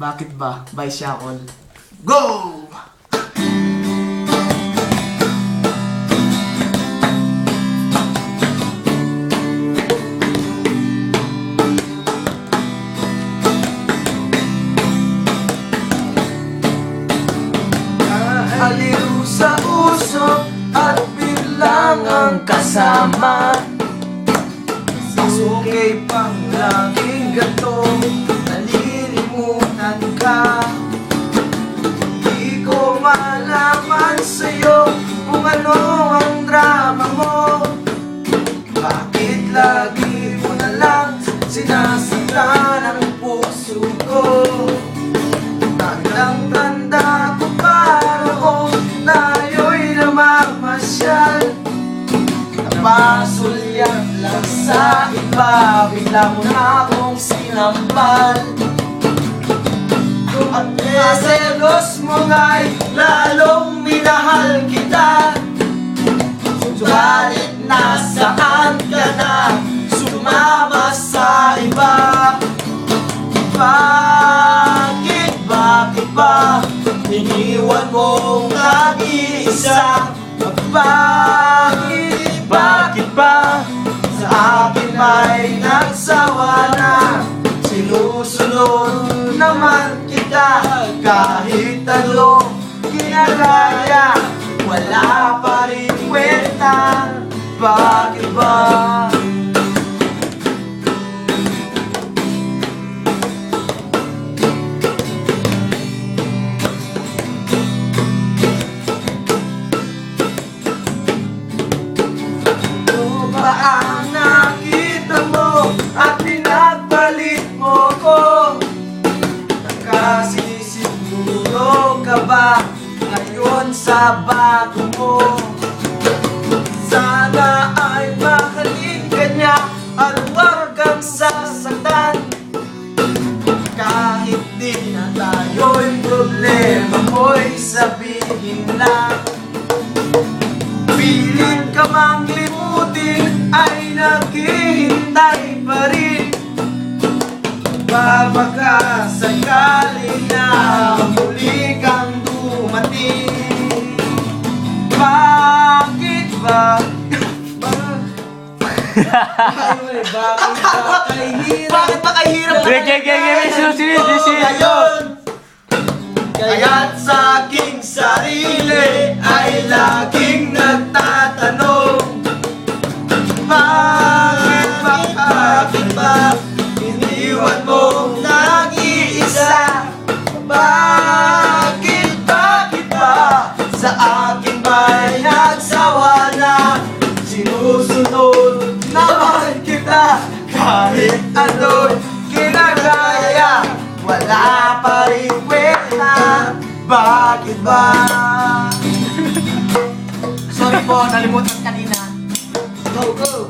Bakit Ba by Shaol. Go! Aliw sa usok at biglang ang kasama. Sukay pang laging gato, nalilimutan ka. Di ko malaman sa'yo kung ano ang drama mo. Bakit lagi mo na lang sinasaktan ang puso ko? Tandang-tanda ko pa noon tayo'y namamasyal. Napasulyan lang sa iba, bigla mo na akong sinampal. At kaselos mo nga'y lalong minahal kita. Subalit nasaan ka na, sumama sa iba. Bakit ba iniwan mong nag-iisa? Bakit ba sa akin may nagsawa na? Sinusunod naman kita kahit ano ginagaya, wala pa rin kwenta. Bakit ba? Ang nakita mo at pinagpalit mo ko? Nakasisiguro ka ba ngayon sa bago mo? Sana ay mahalin ka niya at huwag kang sasaktan. Kahit di na tayo'y problema mo'y sabihin lang. Pilit ka mang limutin ay naghihintay pa rin. Baka sakali na muli kang dumating. Bakit ba? Bakit ba kay hirap? Kaya't sa aking sarili ay laging nagtatanong, bakit ba iniwan mong nag-iisa? Bakit ba sa akin ba'y nagsawa na? Sinusunod naman kita kahit ano'y ginagaya, wala pa rin kwenta. Bakit ba? Sorry po, nalimutan kanina. Go, go!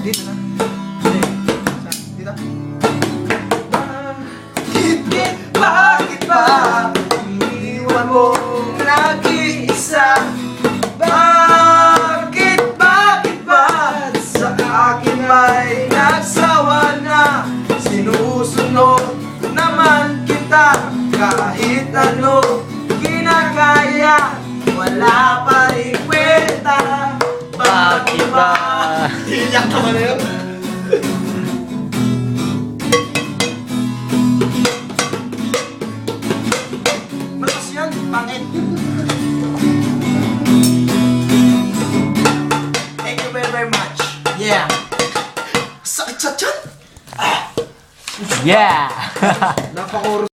Dito na. Dito. Bakit ba iniwan mo nag-iisa? Bakit ba sa akin may nagsawa na? Sinusunod naman kita kahit ano ginagaya, wala pa rin kwenta. Bakit ba? Iyak naman na yun. Matas yan, pangit. Thank you very much. Yeah. Sakit sa tiyan. Yeah! Napaka